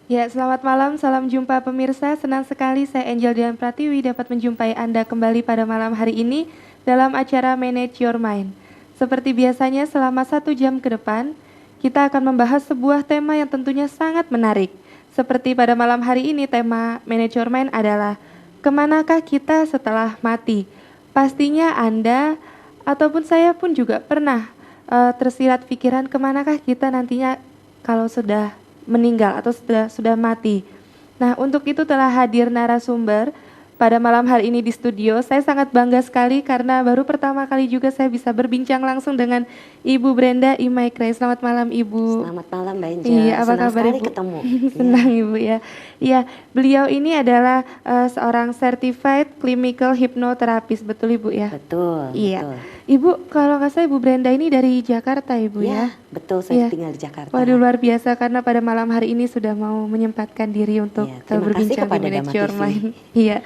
Ya, selamat malam, salam jumpa pemirsa. Senang sekali saya Angel Dian Pratiwi dapat menjumpai Anda kembali pada malam hari ini dalam acara Manage Your Mind. Seperti biasanya selama 1 jam ke depan, kita akan membahas sebuah tema yang tentunya sangat menarik. Seperti pada malam hari ini tema Manage Your Mind adalah kemanakah kita setelah mati? Pastinya Anda ataupun saya pun juga pernah tersirat pikiran kemanakah kita nantinya kalau sudah meninggal atau sudah mati. Nah, untuk itu telah hadir narasumber pada malam hari ini di studio. Saya sangat bangga sekali karena baru pertama kali juga saya bisa berbincang langsung dengan Ibu Brenda Imaikrey. Selamat malam Ibu. Selamat malam Mbak Angel. Iya, apa Senang kabar sekali Ibu? ketemu. Senang Ibu ya. Iya, beliau ini adalah seorang certified clinical hypnotherapist, betul Ibu ya? Betul. Iya. Betul. Ibu, kalau nggak salah Ibu Brenda ini dari Jakarta Ibu ya? Betul, saya Iya. tinggal di Jakarta. Waduh, luar biasa karena pada malam hari ini sudah mau menyempatkan diri untuk terima kasih berbincang di kepada Manage Dama Your TV. Mind. Iya,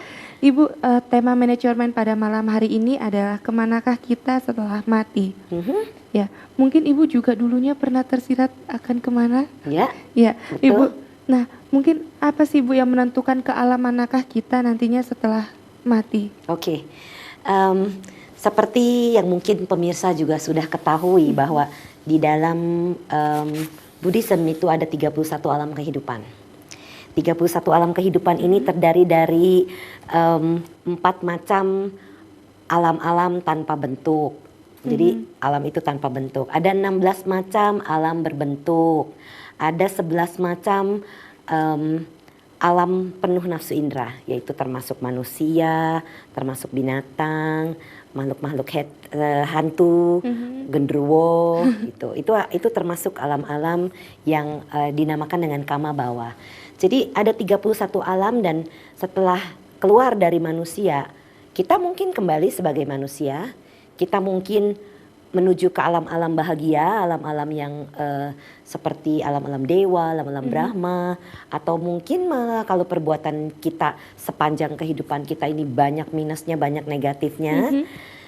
Ibu, tema Manage Your Mind pada malam hari ini adalah kemanakah kita setelah mati. Ya, mungkin Ibu juga dulunya pernah tersirat akan kemana? Ya, Ya, betul. Ibu. Nah, mungkin apa sih Ibu yang menentukan ke alam manakah kita nantinya setelah mati? Oke. Seperti yang mungkin pemirsa juga sudah ketahui bahwa di dalam Buddhism itu ada 31 alam kehidupan. 31 alam kehidupan ini terdiri dari 4 macam alam-alam tanpa bentuk. Jadi alam itu tanpa bentuk. Ada 16 macam alam berbentuk. Ada 11 macam alam penuh nafsu indera, yaitu termasuk manusia, termasuk binatang, makhluk-makhluk hantu, genderuwo, gitu. Itu termasuk alam-alam yang dinamakan dengan kama bawah. Jadi ada 31 alam dan setelah keluar dari manusia, kita mungkin kembali sebagai manusia, kita mungkin menuju ke alam-alam bahagia, alam-alam yang seperti alam-alam dewa, alam-alam Brahma, atau mungkin malah kalau perbuatan kita sepanjang kehidupan kita ini banyak minusnya, banyak negatifnya,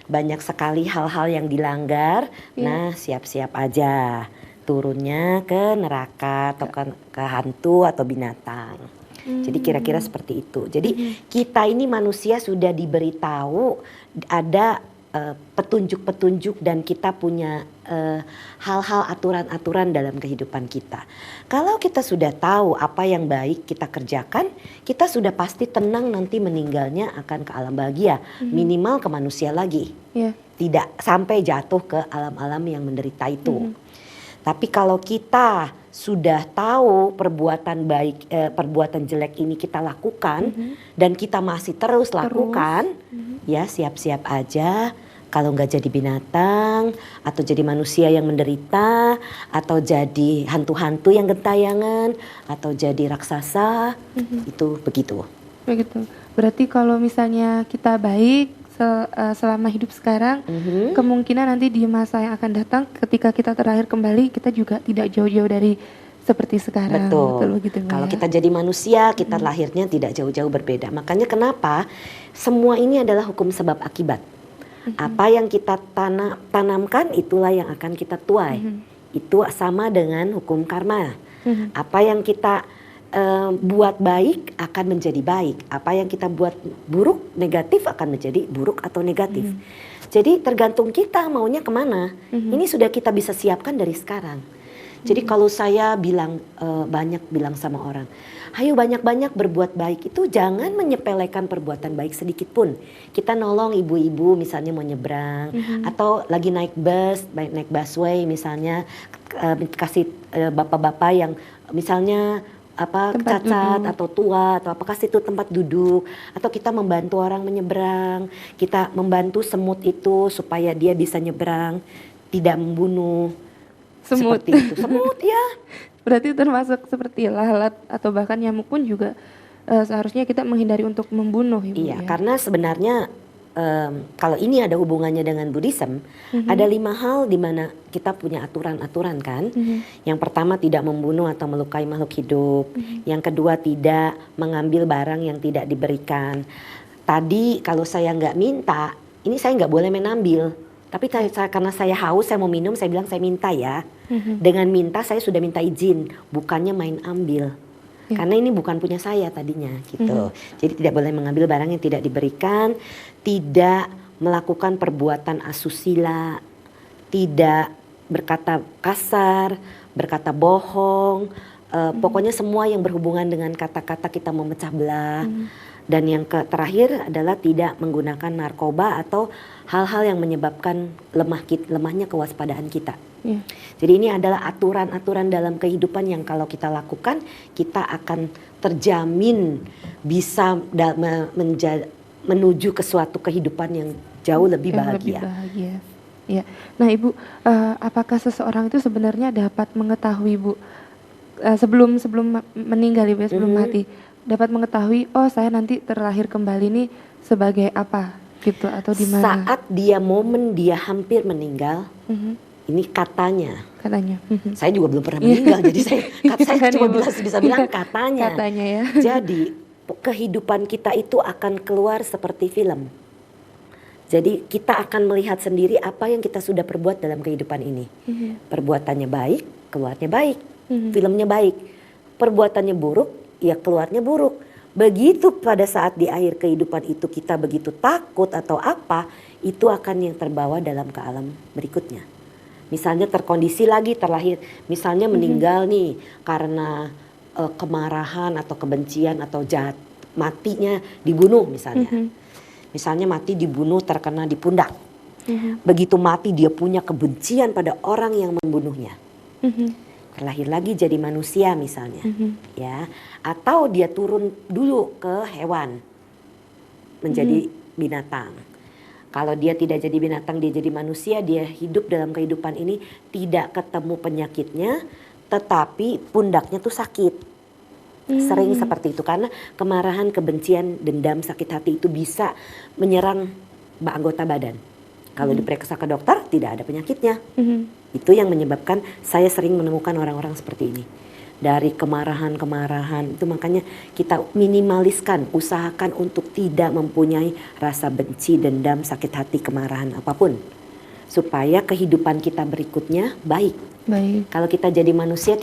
banyak sekali hal-hal yang dilanggar. Nah, siap-siap aja turunnya ke neraka atau ke hantu atau binatang. Jadi kira-kira seperti itu. Jadi kita ini manusia sudah diberitahu ada petunjuk-petunjuk dan kita punya hal-hal aturan-aturan dalam kehidupan kita. Kalau kita sudah tahu apa yang baik kita kerjakan, kita sudah pasti tenang nanti meninggalnya akan ke alam bahagia, minimal ke manusia lagi. Tidak sampai jatuh ke alam-alam yang menderita itu. Tapi kalau kita sudah tahu perbuatan baik, perbuatan jelek ini kita lakukan dan kita masih terus lakukan, ya siap-siap aja kalau nggak jadi binatang atau jadi manusia yang menderita atau jadi hantu-hantu yang gentayangan atau jadi raksasa, itu begitu. Begitu. Berarti kalau misalnya kita baik selama hidup sekarang, kemungkinan nanti di masa yang akan datang ketika kita terakhir kembali kita juga tidak jauh-jauh dari seperti sekarang. Betul begitu, kalau kita jadi manusia, kita lahirnya tidak jauh-jauh berbeda. Makanya kenapa semua ini adalah hukum sebab akibat. Apa yang kita tanamkan itulah yang akan kita tuai. Itu sama dengan hukum karma. Apa yang kita buat baik akan menjadi baik. Apa yang kita buat buruk, negatif akan menjadi buruk atau negatif. Jadi tergantung kita maunya kemana. Ini sudah kita bisa siapkan dari sekarang. Jadi kalau saya banyak bilang sama orang, ayo banyak-banyak berbuat baik, itu jangan menyepelekan perbuatan baik sedikit pun. Kita nolong ibu-ibu misalnya mau nyebrang, atau lagi naik busway misalnya, kasih bapak-bapak yang misalnya cacat atau tua atau kasih itu tempat duduk, atau kita membantu orang menyeberang, kita membantu semut itu supaya dia bisa nyeberang, tidak membunuh. Semut. Seperti itu, semut ya. Berarti termasuk seperti lalat atau bahkan nyamuk pun juga seharusnya kita menghindari untuk membunuh, Ibu. Iya, karena sebenarnya kalau ini ada hubungannya dengan Buddhism, ada 5 hal di mana kita punya aturan-aturan kan. Yang pertama tidak membunuh atau melukai makhluk hidup. Yang kedua tidak mengambil barang yang tidak diberikan. Tadi kalau saya nggak minta, ini saya nggak boleh menambil. Tapi karena saya haus, saya mau minum, saya bilang saya minta ya. Dengan minta saya sudah minta izin, bukannya main ambil. Ya. Karena ini bukan punya saya tadinya gitu. Jadi tidak boleh mengambil barang yang tidak diberikan, tidak melakukan perbuatan asusila, tidak berkata kasar, berkata bohong, pokoknya semua yang berhubungan dengan kata-kata kita memecah belah. Dan yang terakhir adalah tidak menggunakan narkoba atau hal-hal yang menyebabkan lemahnya kewaspadaan kita. Ya. Jadi ini adalah aturan-aturan dalam kehidupan yang kalau kita lakukan, kita akan terjamin bisa menuju ke suatu kehidupan yang jauh lebih bahagia. Lebih bahagia. Ya. Nah Ibu, apakah seseorang itu sebenarnya dapat mengetahui Bu, sebelum meninggal Ibu, sebelum mati, dapat mengetahui, oh saya nanti terlahir kembali nih sebagai apa gitu, atau di mana? Saat momen dia hampir meninggal, ini katanya. Saya juga belum pernah meninggal, jadi saya cuma bisa bilang katanya. Katanya ya. Jadi kehidupan kita itu akan keluar seperti film. Jadi kita akan melihat sendiri apa yang kita sudah perbuat dalam kehidupan ini. Perbuatannya baik, keluarnya baik. Filmnya baik. Perbuatannya buruk, ya keluarnya buruk. Begitu pada saat di akhir kehidupan itu kita begitu takut atau apa, itu akan yang terbawa dalam ke alam berikutnya. Misalnya terkondisi lagi terlahir, misalnya meninggal nih karena kemarahan atau kebencian atau jahat, matinya dibunuh misalnya. Misalnya mati dibunuh terkena di pundak. Begitu mati dia punya kebencian pada orang yang membunuhnya. Terlahir lagi jadi manusia misalnya, ya, atau dia turun dulu ke hewan, menjadi binatang. Kalau dia tidak jadi binatang, dia jadi manusia, dia hidup dalam kehidupan ini tidak ketemu penyakitnya, tetapi pundaknya tuh sakit. Sering seperti itu karena kemarahan, kebencian, dendam, sakit hati itu bisa menyerang anggota badan. Kalau diperiksa ke dokter tidak ada penyakitnya. Itu yang menyebabkan saya sering menemukan orang-orang seperti ini. Dari kemarahan itu makanya kita minimaliskan, usahakan untuk tidak mempunyai rasa benci, dendam, sakit hati, kemarahan apapun. Supaya kehidupan kita berikutnya baik. Kalau kita jadi manusia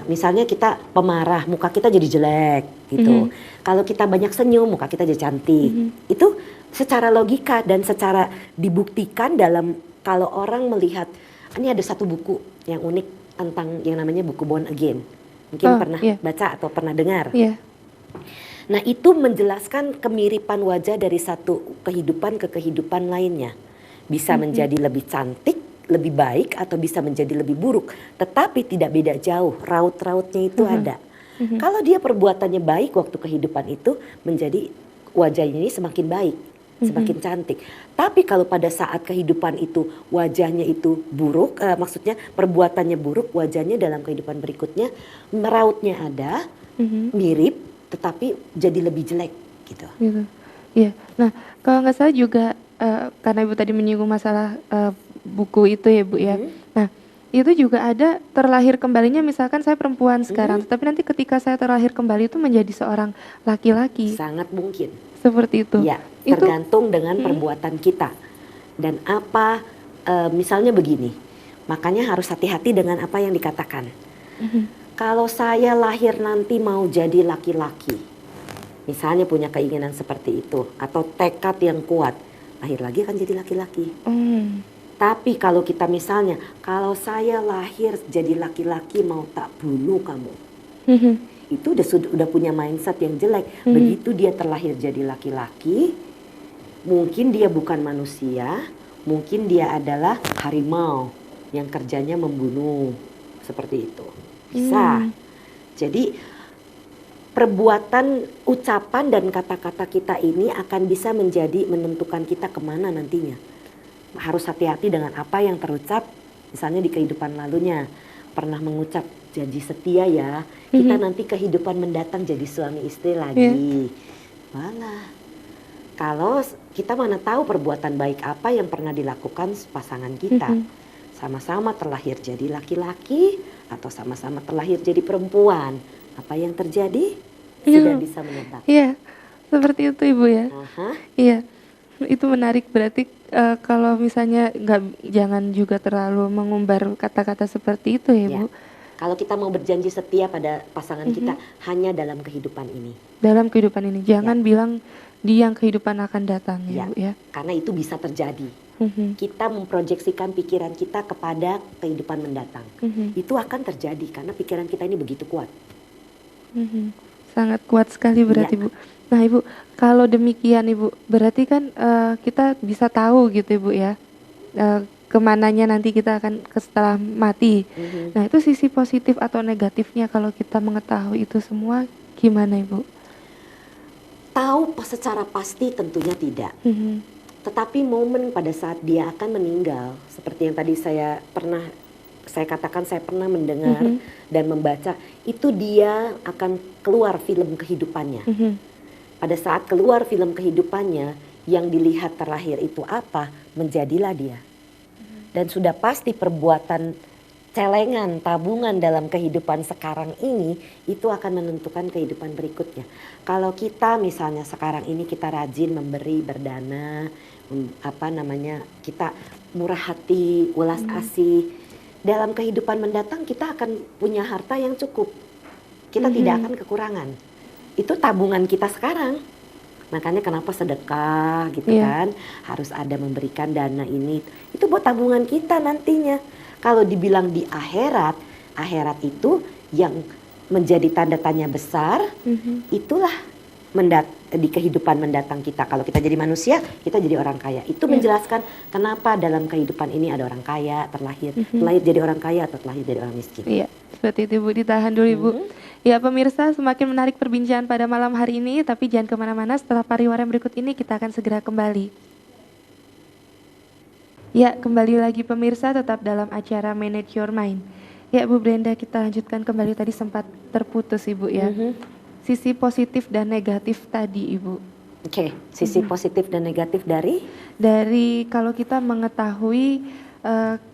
misalnya kita pemarah, muka kita jadi jelek gitu. Kalau kita banyak senyum, muka kita jadi cantik. Itu secara logika dan secara dibuktikan dalam kalau orang melihat, ini ada satu buku yang unik tentang yang namanya buku Born Again. Mungkin pernah baca atau pernah dengar. Nah itu menjelaskan kemiripan wajah dari satu kehidupan ke kehidupan lainnya. Bisa menjadi lebih cantik, lebih baik, atau bisa menjadi lebih buruk. Tetapi tidak beda jauh, raut-rautnya itu ada. Kalau dia perbuatannya baik waktu kehidupan itu, menjadi wajahnya ini semakin baik, semakin cantik. Tapi kalau pada saat kehidupan itu wajahnya itu buruk, maksudnya perbuatannya buruk, wajahnya dalam kehidupan berikutnya rautnya ada, mirip, tetapi jadi lebih jelek gitu. Iya. Nah kalau nggak salah juga karena Ibu tadi menyinggung masalah buku itu ya Bu ya. Nah itu juga ada terlahir kembalinya, misalkan saya perempuan sekarang, tapi nanti ketika saya terlahir kembali itu menjadi seorang laki-laki. Sangat mungkin. Seperti itu. Ya, tergantung dengan perbuatan kita. Dan apa, misalnya begini, makanya harus hati-hati dengan apa yang dikatakan. Kalau saya lahir nanti mau jadi laki-laki, misalnya punya keinginan seperti itu, atau tekad yang kuat, lahir lagi akan jadi laki-laki. Tapi kalau kita misalnya, kalau saya lahir jadi laki-laki mau tak bunuh kamu. Itu udah punya mindset yang jelek. Begitu dia terlahir jadi laki-laki, mungkin dia bukan manusia, mungkin dia adalah harimau yang kerjanya membunuh. Seperti itu. Bisa. Jadi perbuatan, ucapan dan kata-kata kita ini akan bisa menentukan kita kemana nantinya. Harus hati-hati dengan apa yang terucap, misalnya di kehidupan lalunya pernah mengucap janji setia ya, kita nanti kehidupan mendatang jadi suami istri lagi. Malah kalau kita mana tahu perbuatan baik apa yang pernah dilakukan pasangan kita, sama-sama terlahir jadi laki-laki atau sama-sama terlahir jadi perempuan, apa yang terjadi sudah bisa menebak. Iya, seperti itu Ibu ya. Iya. Itu menarik, berarti kalau misalnya jangan juga terlalu mengumbar kata-kata seperti itu ya Bu. Kalau kita mau berjanji setia pada pasangan kita hanya dalam kehidupan ini. Dalam kehidupan ini, jangan bilang di yang kehidupan akan datang ya, Bu ya. Karena itu bisa terjadi. Kita memproyeksikan pikiran kita kepada kehidupan mendatang. Itu akan terjadi karena pikiran kita ini begitu kuat. Sangat kuat sekali berarti Bu. Nah Ibu, kalau demikian Ibu, berarti kan kita bisa tahu gitu Ibu ya, kemananya nanti kita akan setelah mati. Nah itu sisi positif atau negatifnya kalau kita mengetahui itu semua gimana Ibu? Tahu secara pasti tentunya tidak. Tetapi momen pada saat dia akan meninggal, seperti yang tadi saya katakan saya pernah mendengar dan membaca, itu dia akan keluar film kehidupannya. Pada saat keluar film kehidupannya, yang dilihat terakhir itu apa, menjadilah dia. Dan sudah pasti perbuatan celengan, tabungan dalam kehidupan sekarang ini, itu akan menentukan kehidupan berikutnya. Kalau kita misalnya sekarang ini kita rajin memberi, berdana, kita murah hati, ulas asih, dalam kehidupan mendatang kita akan punya harta yang cukup. Kita tidak akan kekurangan. Itu tabungan kita sekarang. Makanya kenapa sedekah gitu kan, harus ada memberikan dana ini. Itu buat tabungan kita nantinya. Kalau dibilang di akhirat, akhirat itu yang menjadi tanda tanya besar, itulah di kehidupan mendatang kita. Kalau kita jadi manusia, kita jadi orang kaya. Itu menjelaskan kenapa dalam kehidupan ini ada orang kaya, terlahir jadi orang kaya atau terlahir jadi orang miskin. Iya, seperti itu Bu, ditahan dulu Ibu. Ya pemirsa, semakin menarik perbincangan pada malam hari ini, tapi jangan kemana-mana, setelah pariwara berikut ini kita akan segera kembali. Ya, kembali lagi pemirsa, tetap dalam acara Manage Your Mind. Ya Bu Brenda, kita lanjutkan kembali, tadi sempat terputus Ibu ya. Sisi positif dan negatif tadi Ibu. Oke, sisi positif dan negatif dari? Dari kalau kita mengetahui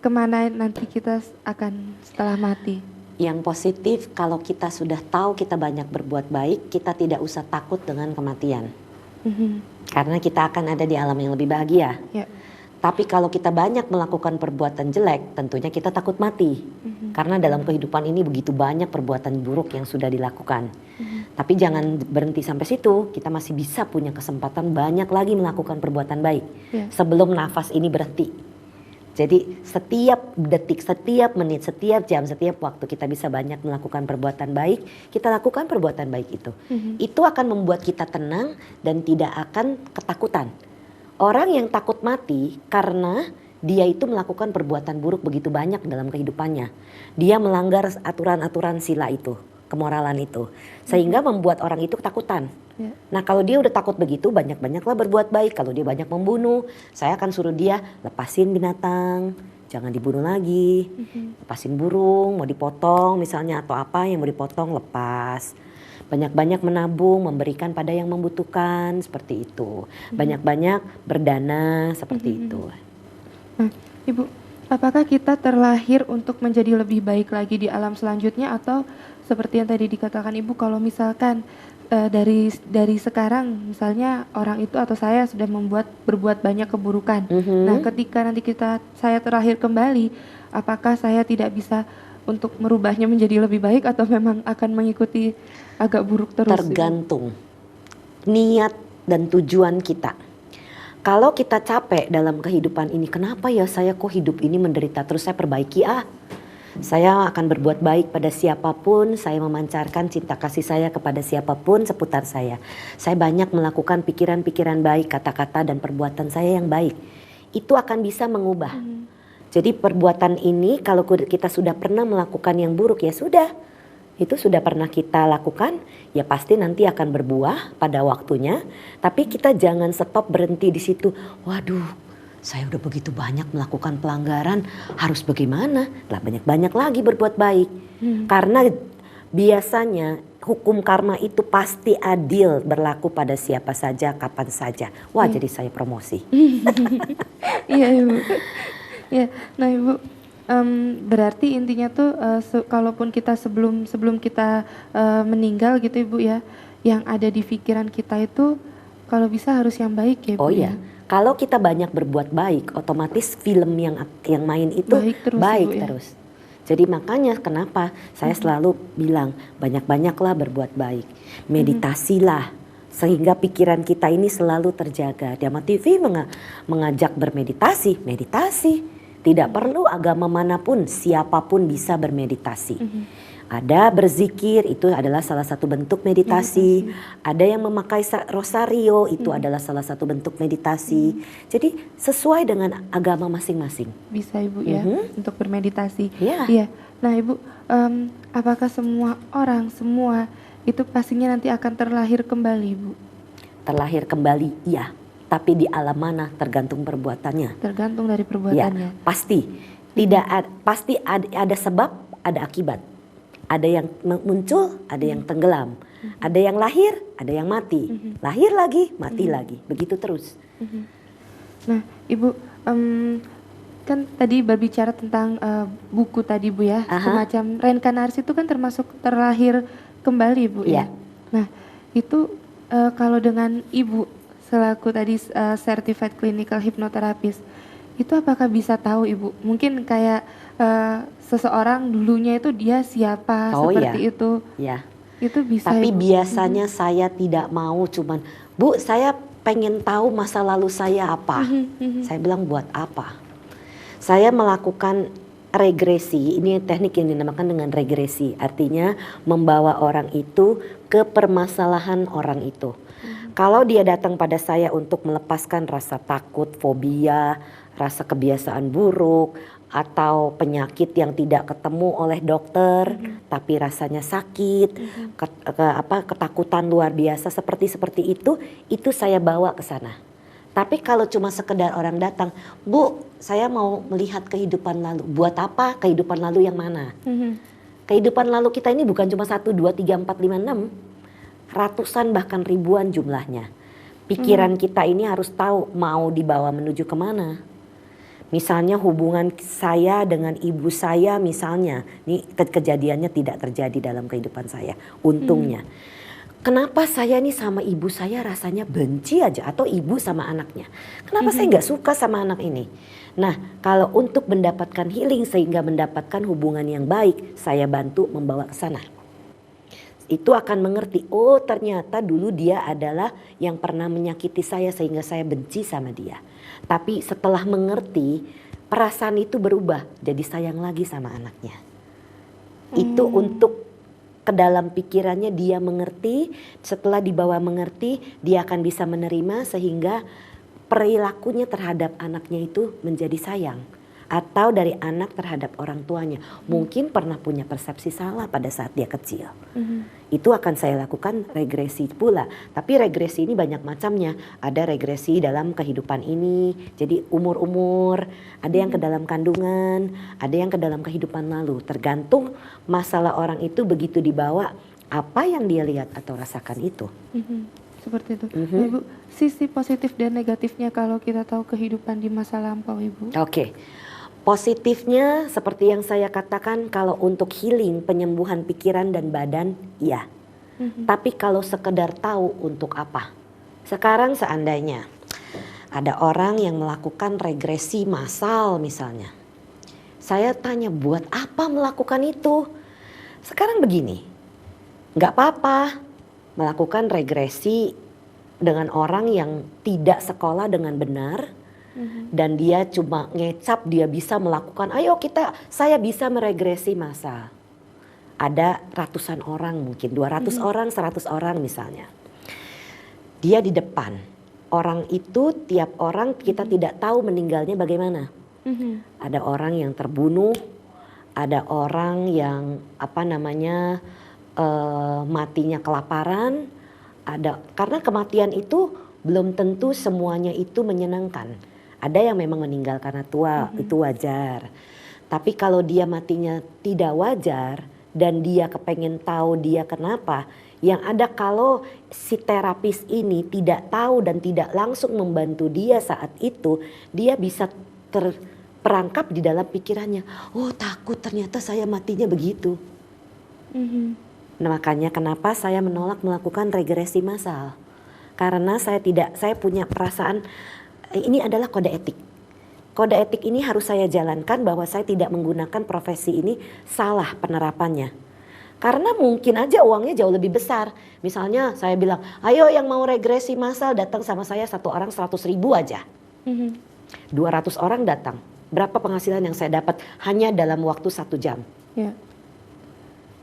kemana nanti kita akan setelah mati. Yang positif, kalau kita sudah tahu kita banyak berbuat baik, kita tidak usah takut dengan kematian. Karena kita akan ada di alam yang lebih bahagia. Tapi kalau kita banyak melakukan perbuatan jelek, tentunya kita takut mati. Karena dalam kehidupan ini begitu banyak perbuatan buruk yang sudah dilakukan. Tapi jangan berhenti sampai situ, kita masih bisa punya kesempatan banyak lagi melakukan perbuatan baik. Sebelum nafas ini berhenti. Jadi setiap detik, setiap menit, setiap jam, setiap waktu kita bisa banyak melakukan perbuatan baik, kita lakukan perbuatan baik itu. Itu akan membuat kita tenang dan tidak akan ketakutan. Orang yang takut mati karena dia itu melakukan perbuatan buruk begitu banyak dalam kehidupannya. Dia melanggar aturan-aturan sila itu, kemoralan itu. Sehingga membuat orang itu ketakutan. Nah kalau dia udah takut begitu, banyak-banyaklah berbuat baik. Kalau dia banyak membunuh, saya akan suruh dia lepasin binatang, jangan dibunuh lagi. Lepasin burung, mau dipotong misalnya atau apa yang mau dipotong, lepas. Banyak-banyak menabung, memberikan pada yang membutuhkan, seperti itu. Banyak-banyak berdana, seperti itu. Nah, Ibu, apakah kita terlahir untuk menjadi lebih baik lagi di alam selanjutnya, atau seperti yang tadi dikatakan Ibu, kalau misalkan dari sekarang misalnya orang itu atau saya sudah berbuat banyak keburukan. Nah, ketika nanti saya terlahir kembali, apakah saya tidak bisa untuk merubahnya menjadi lebih baik atau memang akan mengikuti agak buruk terus? Tergantung niat dan tujuan kita. Kalau kita capek dalam kehidupan ini, kenapa ya saya kok hidup ini menderita terus, saya perbaiki Saya akan berbuat baik pada siapapun, saya memancarkan cinta kasih saya kepada siapapun seputar saya. Saya banyak melakukan pikiran-pikiran baik, kata-kata dan perbuatan saya yang baik. Itu akan bisa mengubah. Jadi perbuatan ini kalau kita sudah pernah melakukan yang buruk, ya sudah. Itu sudah pernah kita lakukan, ya pasti nanti akan berbuah pada waktunya. Tapi kita jangan stop berhenti di situ. Waduh, saya udah begitu banyak melakukan pelanggaran, harus bagaimana? Lah banyak-banyak lagi berbuat baik. Karena biasanya hukum karma itu pasti adil, berlaku pada siapa saja, kapan saja. Wah, jadi saya promosi. Iya Ibu. Ya, nah Ibu, berarti intinya tuh kalaupun kita sebelum kita meninggal gitu Ibu ya, yang ada di pikiran kita itu kalau bisa harus yang baik ya Bu. Oh iya. Kalau kita banyak berbuat baik, otomatis film yang main itu baik terus. Jadi makanya kenapa saya selalu bilang banyak-banyaklah berbuat baik. Meditasilah sehingga pikiran kita ini selalu terjaga. Dhamma TV mengajak bermeditasi, meditasi. Tidak perlu agama manapun, siapapun bisa bermeditasi. Ada berzikir, itu adalah salah satu bentuk meditasi. Ada yang memakai rosario, itu adalah salah satu bentuk meditasi. Jadi sesuai dengan agama masing-masing. Bisa Ibu ya, untuk bermeditasi. Iya. Iya. Nah Ibu, apakah semua orang, semua itu pastinya nanti akan terlahir kembali Ibu? Terlahir kembali, iya. Tapi di alam mana tergantung perbuatannya. Tergantung dari Ya, perbuatannya. pasti. Pasti ada sebab, ada akibat. Ada yang muncul, ada yang tenggelam. Ada yang lahir, ada yang mati. Lahir lagi, mati lagi. Begitu terus. Nah Ibu, kan tadi berbicara tentang buku tadi Bu ya, semacam reinkarnasi itu kan termasuk terlahir kembali Bu ya. Nah itu kalau dengan Ibu selaku tadi certified clinical hypnotherapist, itu apakah bisa tahu Ibu? Mungkin kayak seseorang dulunya itu dia siapa seperti itu. Ya. Itu bisa Tapi Ibu. biasanya saya tidak mau cuman, Bu saya pengen tahu masa lalu saya apa. Saya bilang buat apa? Saya melakukan regresi, ini teknik yang dinamakan dengan regresi. Artinya membawa orang itu ke permasalahan orang itu. Kalau dia datang pada saya untuk melepaskan rasa takut, fobia, rasa kebiasaan buruk, atau penyakit yang tidak ketemu oleh dokter, tapi rasanya sakit, ketakutan luar biasa seperti itu saya bawa ke sana. Tapi kalau cuma sekedar orang datang, Bu, saya mau melihat kehidupan lalu. Buat apa? Kehidupan lalu yang mana? Kehidupan lalu kita ini bukan cuma 1, 2, 3, 4, 5, 6. Ratusan bahkan ribuan jumlahnya. Pikiran kita ini harus tahu mau dibawa menuju kemana. Misalnya hubungan saya dengan ibu saya misalnya, ini kejadiannya tidak terjadi dalam kehidupan saya, untungnya. Kenapa saya nih sama ibu saya rasanya benci aja, atau ibu sama anaknya. Kenapa saya nggak suka sama anak ini? Nah, kalau untuk mendapatkan healing sehingga mendapatkan hubungan yang baik, saya bantu membawa ke sana. Itu akan mengerti, oh ternyata dulu dia adalah yang pernah menyakiti saya sehingga saya benci sama dia. Tapi setelah mengerti, perasaan itu berubah jadi sayang lagi sama anaknya. Itu untuk ke dalam pikirannya dia mengerti, setelah dibawa mengerti dia akan bisa menerima sehingga perilakunya terhadap anaknya itu menjadi sayang. Atau dari anak terhadap orang tuanya. Mungkin pernah punya persepsi salah pada saat dia kecil. Itu akan saya lakukan regresi pula. Tapi regresi ini banyak macamnya. Ada regresi dalam kehidupan ini. Jadi umur-umur. Ada yang ke dalam kandungan. Ada yang ke dalam kehidupan lalu. Tergantung masalah orang itu begitu dibawa. Apa yang dia lihat atau rasakan itu. Seperti itu. Ibu, sisi positif dan negatifnya kalau kita tahu kehidupan di masa lampau Ibu. Oke. Positifnya seperti yang saya katakan, kalau untuk healing, penyembuhan pikiran dan badan, iya. Tapi kalau sekedar tahu untuk apa. Sekarang seandainya ada orang yang melakukan regresi massal misalnya. Saya tanya, buat apa melakukan itu? Sekarang begini, nggak apa-apa melakukan regresi dengan orang yang tidak sekolah dengan benar. Dan dia cuma ngecap dia bisa melakukan, ayo saya bisa meregresi massal. Ada ratusan orang mungkin, 200 orang, 100 orang misalnya. Dia di depan, orang itu tiap orang kita tidak tahu meninggalnya bagaimana. Ada orang yang terbunuh, ada orang yang matinya kelaparan, karena kematian itu belum tentu semuanya itu menyenangkan. Ada yang memang meninggal karena tua, itu wajar. Tapi kalau dia matinya tidak wajar dan dia kepengen tahu dia kenapa, yang ada kalau si terapis ini tidak tahu dan tidak langsung membantu dia saat itu, dia bisa terperangkap di dalam pikirannya. Oh takut ternyata saya matinya begitu. Nah, makanya kenapa saya menolak melakukan regresi massal. Karena saya punya perasaan, ini adalah kode etik. kode etik ini harus saya jalankan bahwa saya tidak menggunakan profesi ini salah penerapannya. Karena mungkin aja uangnya jauh lebih besar. Misalnya saya bilang, ayo yang mau regresi massal datang sama saya 1 orang 100.000 aja. 200 orang datang. Berapa penghasilan yang saya dapat hanya dalam waktu 1 jam. Ya.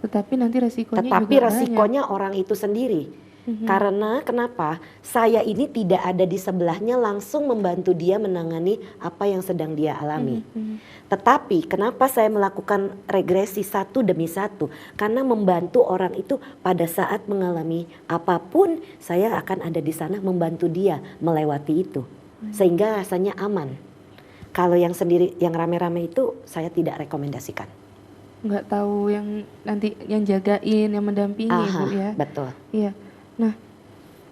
Tetapi nanti resikonya Tetapi juga resikonya orang itu sendiri. Karena kenapa? Saya ini tidak ada di sebelahnya langsung membantu dia menangani apa yang sedang dia alami. Tetapi kenapa saya melakukan regresi satu demi satu? Karena membantu orang itu pada saat mengalami apapun, saya akan ada di sana membantu dia melewati itu. Sehingga rasanya aman. Kalau yang sendiri, yang rame-rame itu saya tidak rekomendasikan. nggak tahu yang nanti yang jagain, yang mendampingi, Aha, Ibu ya. betul. Iya. Nah,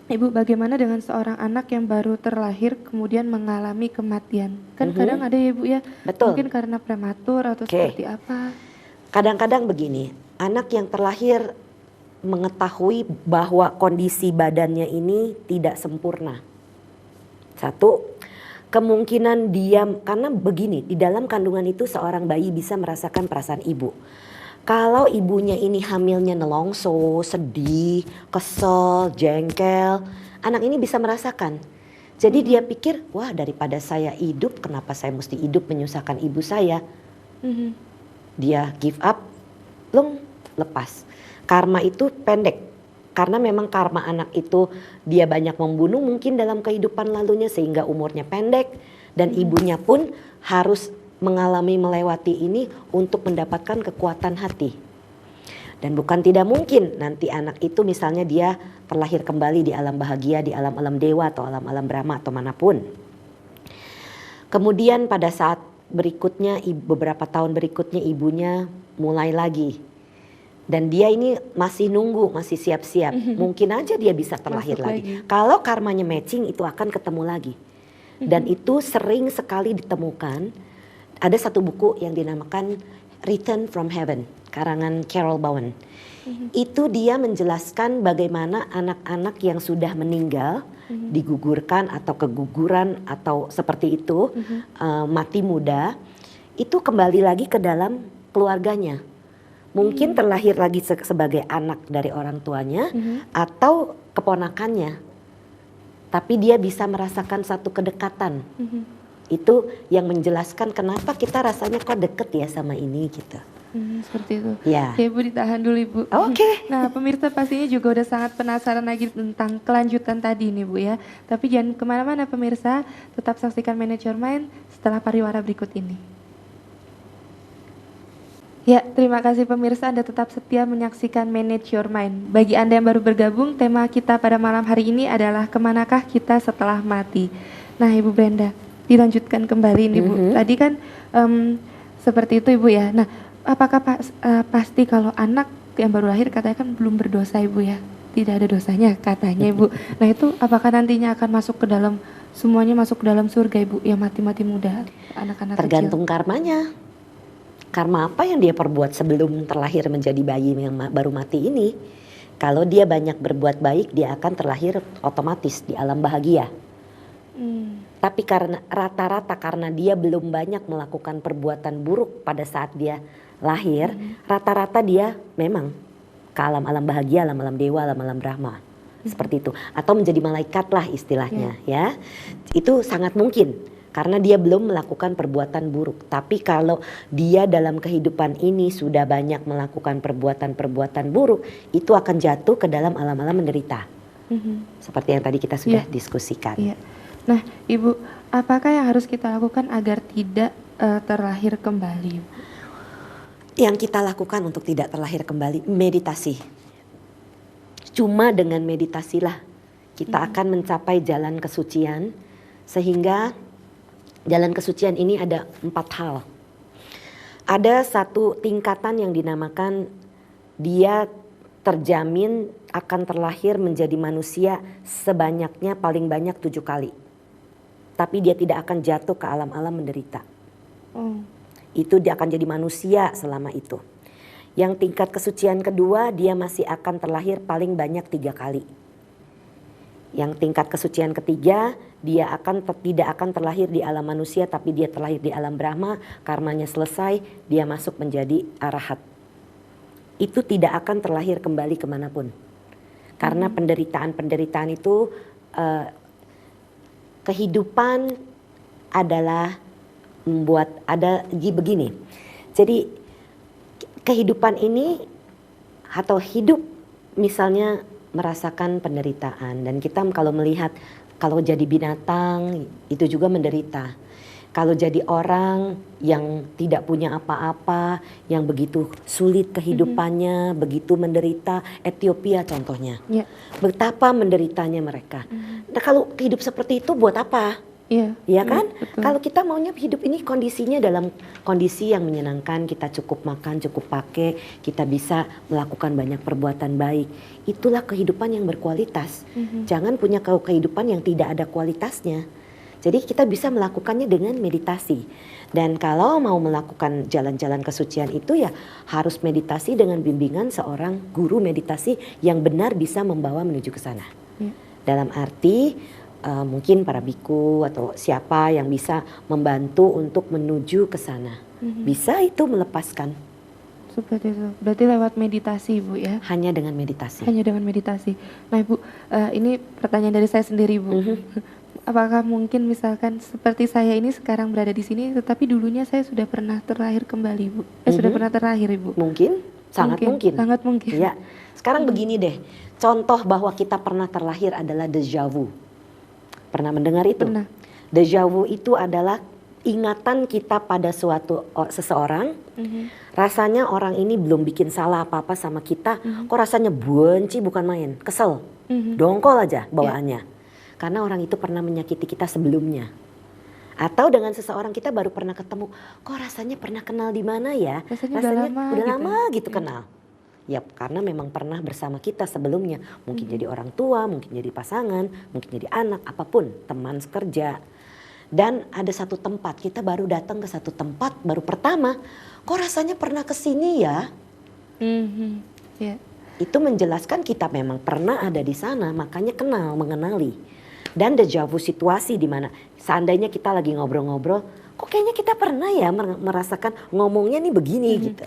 Ibu bagaimana dengan seorang anak yang baru terlahir kemudian mengalami kematian? Kan kadang ada ya Ibu ya, Betul. mungkin karena prematur atau seperti apa. Kadang-kadang begini, anak yang terlahir mengetahui bahwa kondisi badannya ini tidak sempurna. Satu, kemungkinan dia, karena begini, di dalam kandungan itu seorang bayi bisa merasakan perasaan ibu. Kalau ibunya ini hamilnya nelongso, sedih, kesel, jengkel, anak ini bisa merasakan. Jadi dia pikir, wah daripada saya hidup, kenapa saya mesti hidup menyusahkan ibu saya? Dia give up, lepas. Karma itu pendek. Karena memang karma anak itu dia banyak membunuh mungkin dalam kehidupan lalunya sehingga umurnya pendek. Dan ibunya pun harus mengalami melewati ini untuk mendapatkan kekuatan hati. Dan bukan tidak mungkin nanti anak itu misalnya dia terlahir kembali di alam bahagia, di alam-alam dewa atau alam-alam Brahma atau manapun. Kemudian pada saat berikutnya, beberapa tahun berikutnya ibunya mulai lagi. Dan dia ini masih nunggu, masih siap-siap. Mungkin aja dia bisa terlahir lagi. Kalau karmanya matching itu akan ketemu lagi. Dan itu sering sekali ditemukan. Ada satu buku yang dinamakan Return from Heaven, karangan Carol Bowen. Itu dia menjelaskan bagaimana anak-anak yang sudah meninggal, digugurkan atau keguguran atau seperti itu, mati muda, itu kembali lagi ke dalam keluarganya. Mungkin terlahir lagi sebagai anak dari orang tuanya atau keponakannya. Tapi dia bisa merasakan satu kedekatan. Itu yang menjelaskan kenapa kita rasanya kok deket ya sama ini gitu. Seperti itu. Ya. Ya Ibu ditahan dulu Ibu. Oke. Nah pemirsa pastinya juga udah sangat penasaran lagi tentang kelanjutan tadi nih Bu ya. Tapi jangan kemana-mana pemirsa, tetap saksikan Manage Your Mind setelah pariwara berikut ini. Ya, terima kasih pemirsa Anda tetap setia menyaksikan Manage Your Mind. Bagi Anda yang baru bergabung, tema kita pada malam hari ini adalah kemanakah kita setelah mati. Nah Ibu Brenda, dilanjutkan kembali nih Bu. Tadi kan seperti itu Ibu ya. Nah, apakah pasti kalau anak yang baru lahir katanya kan belum berdosa Ibu ya? Tidak ada dosanya katanya Ibu. Nah itu apakah nantinya akan masuk ke dalam, semuanya masuk ke dalam surga Ibu yang mati-mati muda, anak-anak kecil? Tergantung karmanya. Karma apa yang dia perbuat sebelum terlahir menjadi bayi yang baru mati ini. Kalau dia banyak berbuat baik, dia akan terlahir otomatis di alam bahagia. Tapi karena rata-rata karena dia belum banyak melakukan perbuatan buruk pada saat dia lahir, rata-rata dia memang ke alam-alam bahagia, alam-alam dewa, alam-alam Brahma. Seperti itu. Atau menjadi malaikat lah istilahnya ya. Itu sangat mungkin karena dia belum melakukan perbuatan buruk. Tapi kalau dia dalam kehidupan ini sudah banyak melakukan perbuatan-perbuatan buruk, itu akan jatuh ke dalam alam-alam menderita. Seperti yang tadi kita sudah diskusikan. Nah Ibu, apakah yang harus kita lakukan agar tidak terlahir kembali? Yang kita lakukan untuk tidak terlahir kembali, meditasi. Cuma dengan meditasilah kita akan mencapai jalan kesucian. Sehingga jalan kesucian ini ada 4 hal. Ada satu tingkatan yang dinamakan dia terjamin akan terlahir menjadi manusia sebanyaknya paling banyak 7 kali. Tapi dia tidak akan jatuh ke alam-alam menderita. Itu dia akan jadi manusia selama itu. Yang tingkat kesucian kedua dia masih akan terlahir paling banyak 3 kali. Yang tingkat kesucian ketiga, dia tidak akan terlahir di alam manusia, tapi dia terlahir di alam Brahma. Karmanya selesai, dia masuk menjadi arahat. Itu tidak akan terlahir kembali kemanapun. Karena penderitaan-penderitaan itu, kehidupan adalah membuat begini. Jadi kehidupan ini atau hidup misalnya merasakan penderitaan, dan kita kalau melihat kalau jadi binatang itu juga menderita. Kalau jadi orang yang tidak punya apa-apa, yang begitu sulit kehidupannya, begitu menderita, Ethiopia contohnya. Betapa menderitanya mereka. Nah, kalau hidup seperti itu buat apa? Iya kan? Kalau kita maunya hidup ini kondisinya dalam kondisi yang menyenangkan, kita cukup makan, cukup pakai, kita bisa melakukan banyak perbuatan baik. Itulah kehidupan yang berkualitas. Jangan punya kehidupan yang tidak ada kualitasnya. Jadi kita bisa melakukannya dengan meditasi. Dan kalau mau melakukan jalan-jalan kesucian itu ya harus meditasi dengan bimbingan seorang guru meditasi yang benar bisa membawa menuju ke sana. Dalam arti mungkin para biku atau siapa yang bisa membantu untuk menuju ke sana. Bisa itu melepaskan. Seperti itu. Berarti lewat meditasi, Bu, ya? Hanya dengan meditasi. Hanya dengan meditasi. Nah, Ibu, ini pertanyaan dari saya sendiri, Bu. Apakah mungkin misalkan seperti saya ini sekarang berada di sini, tetapi dulunya saya sudah pernah terlahir kembali, Bu? Sudah pernah terlahir, Ibu? Mungkin, sangat mungkin. Sangat mungkin. Ya. Sekarang begini deh, contoh bahwa kita pernah terlahir adalah déjà vu. Pernah mendengar itu? Pernah. Déjà vu itu adalah ingatan kita pada seseorang. Rasanya orang ini belum bikin salah apa-apa sama kita, kok rasanya benci bukan main, kesel, dongkol aja bawaannya. Karena orang itu pernah menyakiti kita sebelumnya. Atau dengan seseorang kita baru pernah ketemu, kok rasanya pernah kenal di mana ya? Rasanya udah lama gitu kenal. Ya karena memang pernah bersama kita sebelumnya. Mungkin jadi orang tua, mungkin jadi pasangan, mungkin jadi anak, apapun, teman sekerja. Dan ada satu tempat, kita baru datang ke satu tempat, baru pertama, kok rasanya pernah kesini ya? Itu menjelaskan kita memang pernah ada di sana, makanya mengenali. Dan déjà vu situasi di mana seandainya kita lagi ngobrol-ngobrol, kok kayaknya kita pernah ya merasakan ngomongnya nih begini gitu.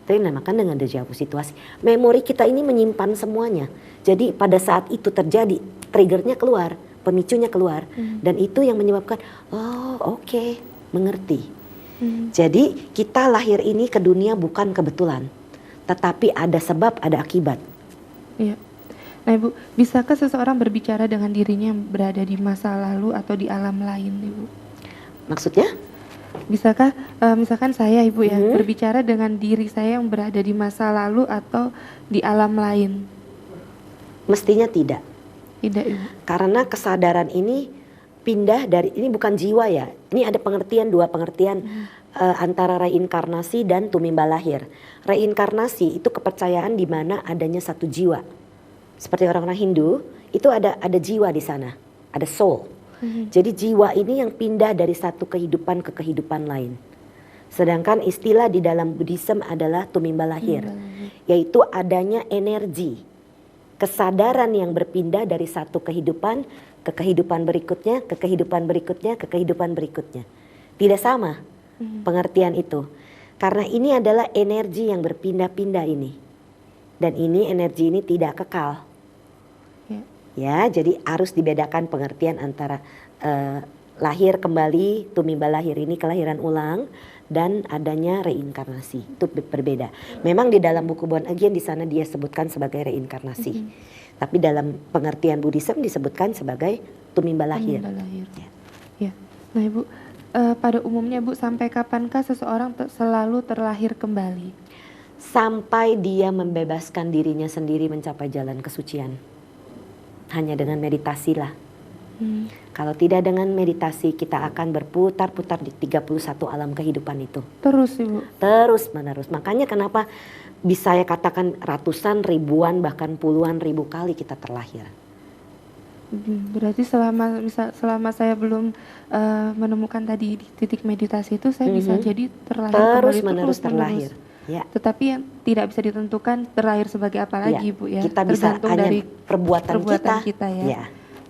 Itu dinamakan dengan déjà vu situasi. Memori kita ini menyimpan semuanya. Jadi pada saat itu terjadi, triggernya keluar, pemicunya keluar. Dan itu yang menyebabkan, oh oke, mengerti. Jadi kita lahir ini ke dunia bukan kebetulan. Tetapi ada sebab, ada akibat. Iya. Nah, Ibu, bisakah seseorang berbicara dengan dirinya yang berada di masa lalu atau di alam lain, Ibu? Maksudnya? Bisakah misalkan saya, Ibu, ya, berbicara dengan diri saya yang berada di masa lalu atau di alam lain? Mestinya tidak. Tidak, Ibu. Karena kesadaran ini pindah dari, ini bukan jiwa ya. Ini ada dua pengertian antara reinkarnasi dan tumimba lahir. Reinkarnasi itu kepercayaan di mana adanya satu jiwa. Seperti orang-orang Hindu, itu ada jiwa di sana, ada soul. Jadi jiwa ini yang pindah dari satu kehidupan ke kehidupan lain. Sedangkan istilah di dalam Buddhism adalah tumimba lahir, yaitu adanya energi, kesadaran yang berpindah dari satu kehidupan ke kehidupan berikutnya, ke kehidupan berikutnya, ke kehidupan berikutnya. Tidak sama pengertian itu, karena ini adalah energi yang berpindah-pindah ini, dan ini energi ini tidak kekal. Ya, jadi harus dibedakan pengertian antara lahir kembali, tumimba lahir ini kelahiran ulang, dan adanya reinkarnasi. Itu berbeda. Memang di dalam buku Born Again di sana dia sebutkan sebagai reinkarnasi. Tapi dalam pengertian Buddhism disebutkan sebagai tumimba lahir. Ya. Nah, Ibu, pada umumnya, Bu, sampai kapankah seseorang selalu terlahir kembali? Sampai dia membebaskan dirinya sendiri mencapai jalan kesucian. Hanya dengan meditasi lah. Kalau tidak dengan meditasi, kita akan berputar-putar di 31 alam kehidupan itu. Terus, Ibu? Terus menerus. Makanya kenapa bisa saya katakan ratusan, ribuan, bahkan puluhan ribu kali kita terlahir. Berarti selama saya belum menemukan tadi di titik meditasi itu, saya bisa jadi terlahir terus kembali, menerus terlahir. Ya. Tetapi yang tidak bisa ditentukan terlahir sebagai apa lagi, Bu, ya. Kita bisa tergantung hanya dari perbuatan kita ya.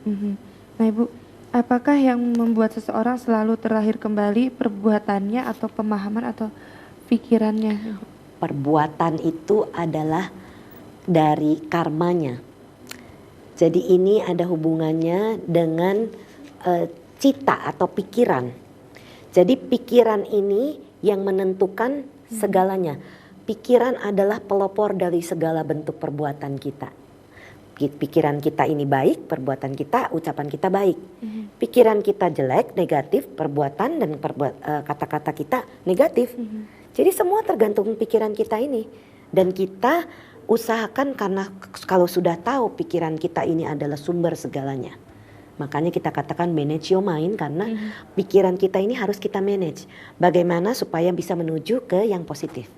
Mhm. Nah Ibu, apakah yang membuat seseorang selalu terlahir kembali, perbuatannya atau pemahaman atau pikirannya, Ibu? Perbuatan itu adalah dari karmanya. Jadi ini ada hubungannya dengan cita atau pikiran. Jadi pikiran ini yang menentukan segalanya. Pikiran adalah pelopor dari segala bentuk perbuatan kita. Pikiran kita ini baik, perbuatan kita, ucapan kita baik. Pikiran kita jelek, negatif, perbuatan dan kata-kata kita negatif. Jadi semua tergantung pikiran kita ini. Dan kita usahakan, karena kalau sudah tahu pikiran kita ini adalah sumber segalanya. Makanya kita katakan manage your mind, karena pikiran kita ini harus kita manage. Bagaimana supaya bisa menuju ke yang positif.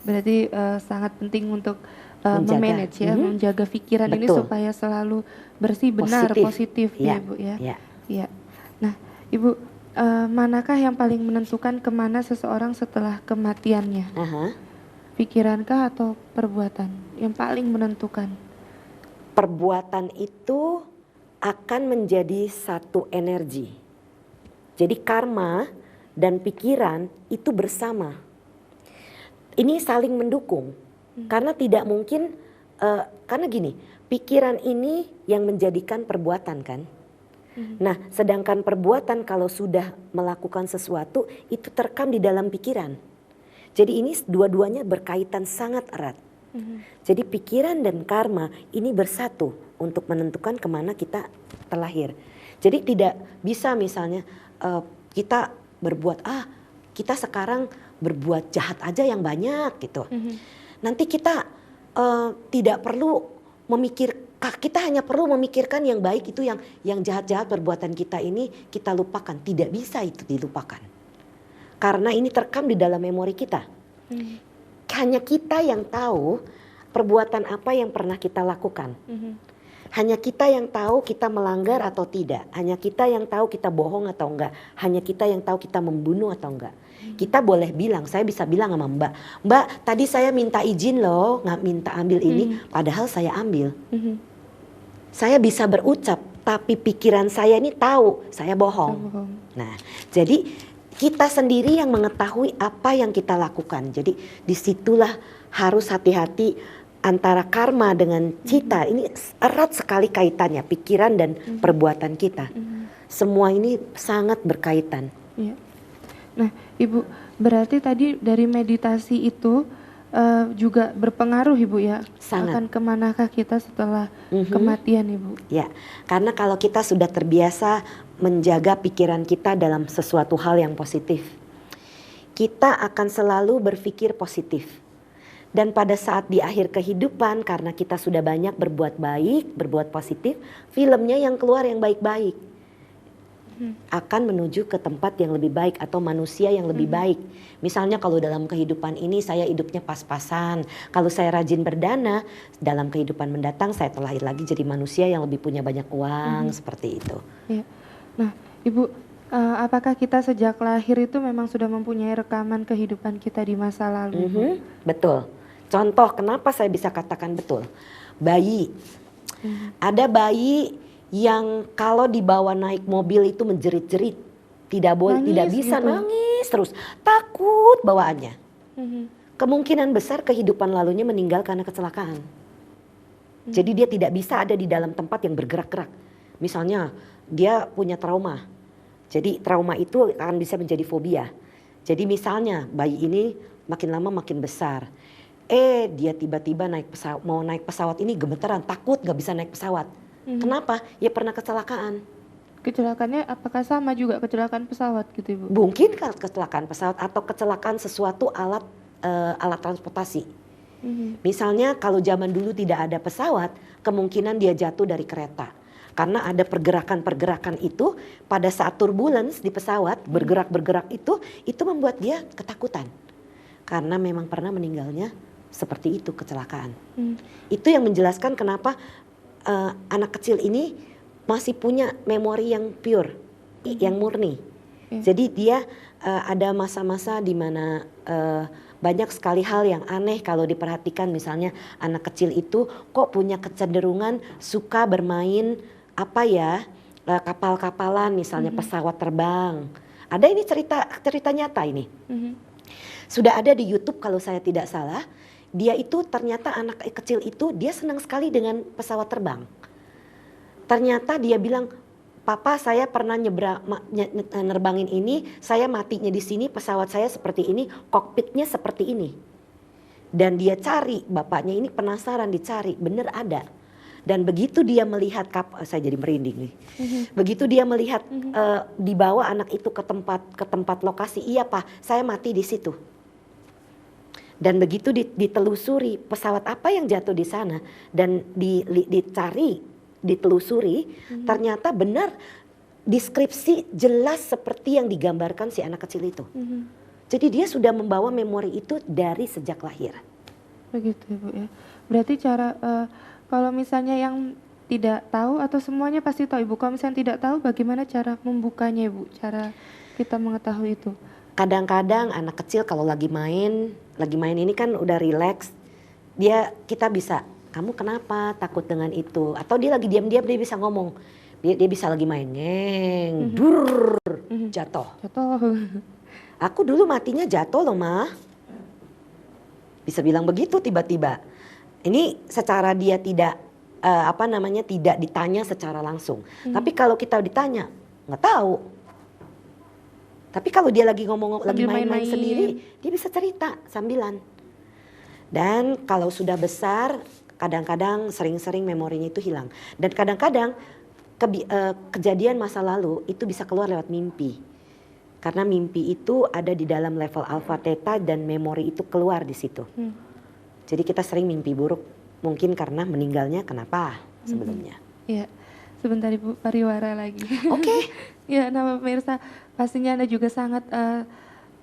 Berarti sangat penting untuk Menjaga. menjaga pikiran ini Betul. supaya selalu bersih, benar, positif ya Ibu ya. Iya. Nah Ibu, manakah yang paling menentukan kemana seseorang setelah kematiannya? Pikirankah atau perbuatan yang paling menentukan? Perbuatan itu akan menjadi satu energi. Jadi karma dan pikiran itu bersama. Ini saling mendukung. Karena tidak mungkin, karena gini, pikiran ini yang menjadikan perbuatan kan. Nah, sedangkan perbuatan kalau sudah melakukan sesuatu itu terekam di dalam pikiran. Jadi ini dua-duanya berkaitan sangat erat. Jadi pikiran dan karma ini bersatu untuk menentukan kemana kita terlahir. Jadi tidak bisa misalnya kita berbuat, kita sekarang berbuat jahat aja yang banyak gitu. Nanti kita tidak perlu kita hanya perlu memikirkan yang baik, itu yang jahat-jahat perbuatan kita ini kita lupakan. Tidak bisa itu dilupakan. Karena ini terekam di dalam memori kita. Hanya kita yang tahu perbuatan apa yang pernah kita lakukan. Hanya kita yang tahu kita melanggar atau tidak. Hanya kita yang tahu kita bohong atau enggak. Hanya kita yang tahu kita membunuh atau enggak. Kita boleh bilang, saya bisa bilang sama Mbak, tadi saya minta izin loh, nggak minta ambil ini, padahal saya ambil. Saya bisa berucap, tapi pikiran saya ini tahu saya bohong. Nah, jadi kita sendiri yang mengetahui apa yang kita lakukan. Jadi disitulah harus hati-hati antara karma dengan cita. Ini erat sekali kaitannya, pikiran dan perbuatan kita. Semua ini sangat berkaitan. Iya. Nah, Ibu, berarti tadi dari meditasi itu juga berpengaruh Ibu ya? Sangat. Akan kemanakah kita setelah kematian Ibu? Ya, karena kalau kita sudah terbiasa menjaga pikiran kita dalam sesuatu hal yang positif, kita akan selalu berpikir positif. Dan pada saat di akhir kehidupan, karena kita sudah banyak berbuat baik, berbuat positif, filmnya yang keluar yang baik-baik akan menuju ke tempat yang lebih baik atau manusia yang lebih baik. Misalnya kalau dalam kehidupan ini saya hidupnya pas-pasan, kalau saya rajin berdana, dalam kehidupan mendatang saya terlahir lagi jadi manusia yang lebih punya banyak uang, seperti itu. Ya. Nah, Ibu, apakah kita sejak lahir itu memang sudah mempunyai rekaman kehidupan kita di masa lalu? Betul. Contoh kenapa saya bisa katakan betul. Bayi. Ada bayi yang kalau dibawa naik mobil itu menjerit-jerit. Tidak boleh, tidak bisa gitu. nangis terus. Takut bawaannya. Kemungkinan besar kehidupan lalunya meninggal karena kecelakaan. Jadi dia tidak bisa ada di dalam tempat yang bergerak-gerak. Misalnya dia punya trauma. Jadi trauma itu akan bisa menjadi fobia. Jadi misalnya bayi ini makin lama makin besar. Dia tiba-tiba mau naik pesawat ini gemeteran, takut gak bisa naik pesawat. Kenapa? Ya pernah kecelakaan. Kecelakaannya apakah sama juga kecelakaan pesawat gitu Ibu? Mungkin kecelakaan pesawat atau kecelakaan sesuatu alat transportasi. Misalnya kalau zaman dulu tidak ada pesawat, kemungkinan dia jatuh dari kereta. Karena ada pergerakan-pergerakan itu pada saat turbulence di pesawat, bergerak-bergerak itu membuat dia ketakutan. Karena memang pernah meninggalnya seperti itu, kecelakaan. Itu yang menjelaskan kenapa anak kecil ini masih punya memori yang pure, yang murni. Jadi dia ada masa-masa di mana banyak sekali hal yang aneh kalau diperhatikan. Misalnya anak kecil itu kok punya kecenderungan suka bermain kapal-kapalan, misalnya pesawat terbang. Ada ini cerita nyata ini. Sudah ada di YouTube kalau saya tidak salah. Dia itu ternyata anak kecil itu dia senang sekali dengan pesawat terbang. Ternyata dia bilang, "Papa, saya pernah nerbangin ini, saya matinya di sini, pesawat saya seperti ini, kokpitnya seperti ini." Dan dia cari, bapaknya ini penasaran, dicari, bener ada. Dan begitu dia melihat saya jadi merinding nih. Begitu dia melihat dibawa anak itu ke tempat lokasi, "Iya, Pak, saya mati di situ." Dan begitu ditelusuri pesawat apa yang jatuh di sana dan ditelusuri, ternyata benar deskripsi jelas seperti yang digambarkan si anak kecil itu. Jadi dia sudah membawa memori itu dari sejak lahir. Begitu Ibu ya. Berarti kalau misalnya yang tidak tahu atau semuanya pasti tahu Ibu. Kalau misalnya tidak tahu, bagaimana cara membukanya Ibu? Cara kita mengetahui itu? Kadang-kadang anak kecil kalau lagi main ini kan udah rileks, kita bisa, "Kamu kenapa takut dengan itu?" Atau dia lagi diam-diam, dia bisa ngomong. Dia bisa lagi main, jatuh. "Aku dulu matinya jatuh loh, Ma." Bisa bilang begitu tiba-tiba. Ini secara dia tidak tidak ditanya secara langsung. Tapi kalau kita ditanya, nggak tahu. Tapi kalau dia lagi lagi main-main sendiri, dia bisa cerita sambilan. Dan kalau sudah besar, kadang-kadang sering-sering memorinya itu hilang. Dan kadang-kadang kejadian masa lalu itu bisa keluar lewat mimpi. Karena mimpi itu ada di dalam level alfa theta dan memori itu keluar di situ. Jadi kita sering mimpi buruk, mungkin karena meninggalnya kenapa sebelumnya. Iya, sebentar Ibu, pariwara lagi. Oke. Ya, pemirsa, pastinya Anda juga sangat